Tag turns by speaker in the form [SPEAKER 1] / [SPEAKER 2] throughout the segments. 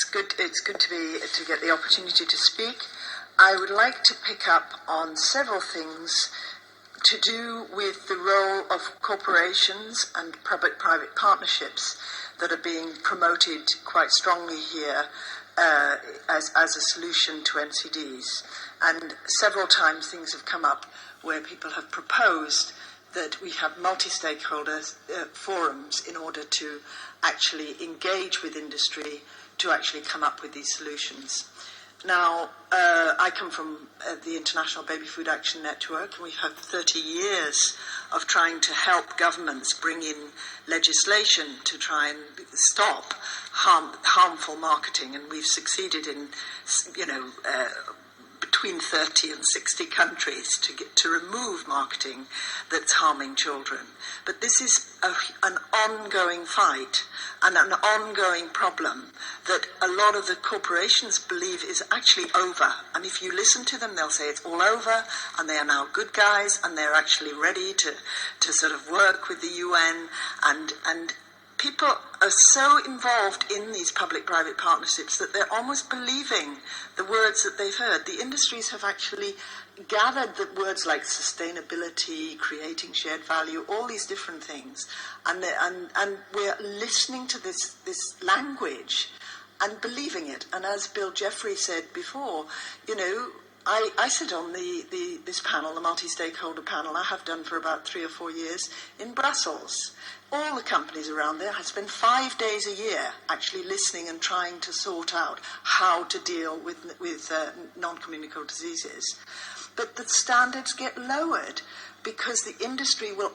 [SPEAKER 1] good to get the opportunity to speak. I would like to pick up on several things to do with the role of corporations and public-private partnerships that are being promoted quite strongly here as a solution to NCDs. And several times things have come up where people have proposed that we have multi-stakeholder forums in order to actually engage with industry to actually come up with these solutions. Now, I come from the International Baby Food Action Network, and we have 30 years of trying to help governments bring in legislation to try and stop harmful marketing, and we've succeeded in, between 30 and 60 countries to remove marketing that's harming children. But this is an ongoing fight and an ongoing problem that a lot of the corporations believe is actually over. And if you listen to them, they'll say it's all over and they are now good guys and they're actually ready to sort of work with the UN, and people are so involved in these public-private partnerships that they're almost believing the words that they've heard. The industries have actually gathered the words like sustainability, creating shared value, all these different things, and we're listening to this language and believing it. And as Bill Jeffrey said before, I sit on this panel, the multi-stakeholder panel. I have done for about 3 or 4 years in Brussels. All the companies around there have spent 5 days a year actually listening and trying to sort out how to deal with non-communicable diseases. But the standards get lowered because the industry we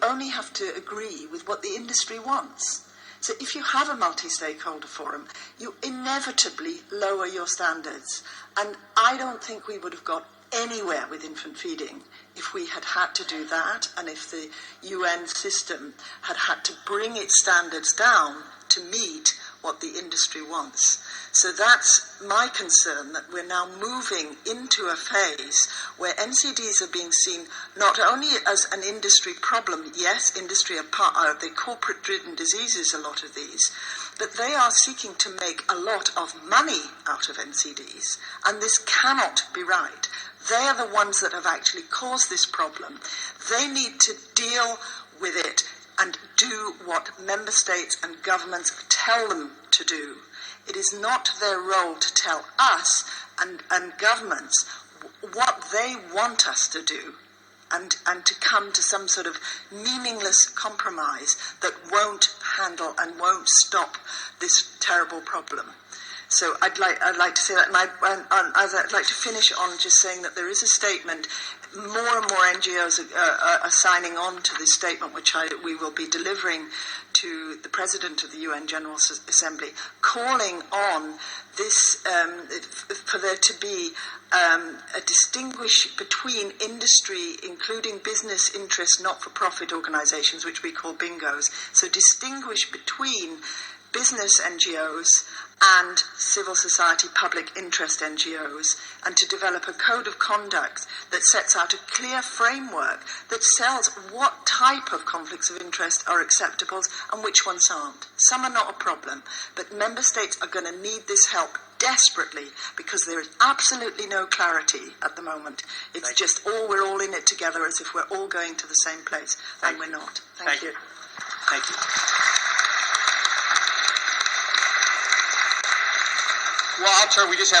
[SPEAKER 1] only have to agree with what the industry wants. So if you have a multi-stakeholder forum, you inevitably lower your standards. And I don't think we would have got anywhere with infant feeding if we had had to do that, and if the UN system had to bring its standards down to meet what the industry wants. So that's my concern, that we're now moving into a phase where NCDs are being seen not only as an industry problem. Yes, industry are part of the corporate-driven diseases, a lot of these, but they are seeking to make a lot of money out of NCDs, and this cannot be right. They are the ones that have actually caused this problem. They need to deal with it and do what member states and governments tell them to do. It is not their role to tell us and governments what they want us to do, and to come to some sort of meaningless compromise that won't handle and won't stop this terrible problem. So I'd like to say that, and I'd like to finish on just saying that there is a statement. More and more NGOs are signing on to this statement, which we will be delivering to the President of the UN General Assembly, calling on this for there to be a distinguish between industry, including business interests, not-for-profit organisations, which we call bingos. So distinguish between business NGOs and civil society public interest NGOs, and to develop a code of conduct that sets out a clear framework that tells what type of conflicts of interest are acceptable and which ones aren't. Some are not a problem, but member states are going to need this help desperately because there is absolutely no clarity at the moment. It's just we're all in it together as if we're all going to the same place, and we're not. Thank you.
[SPEAKER 2] Thank you. Well, we just have a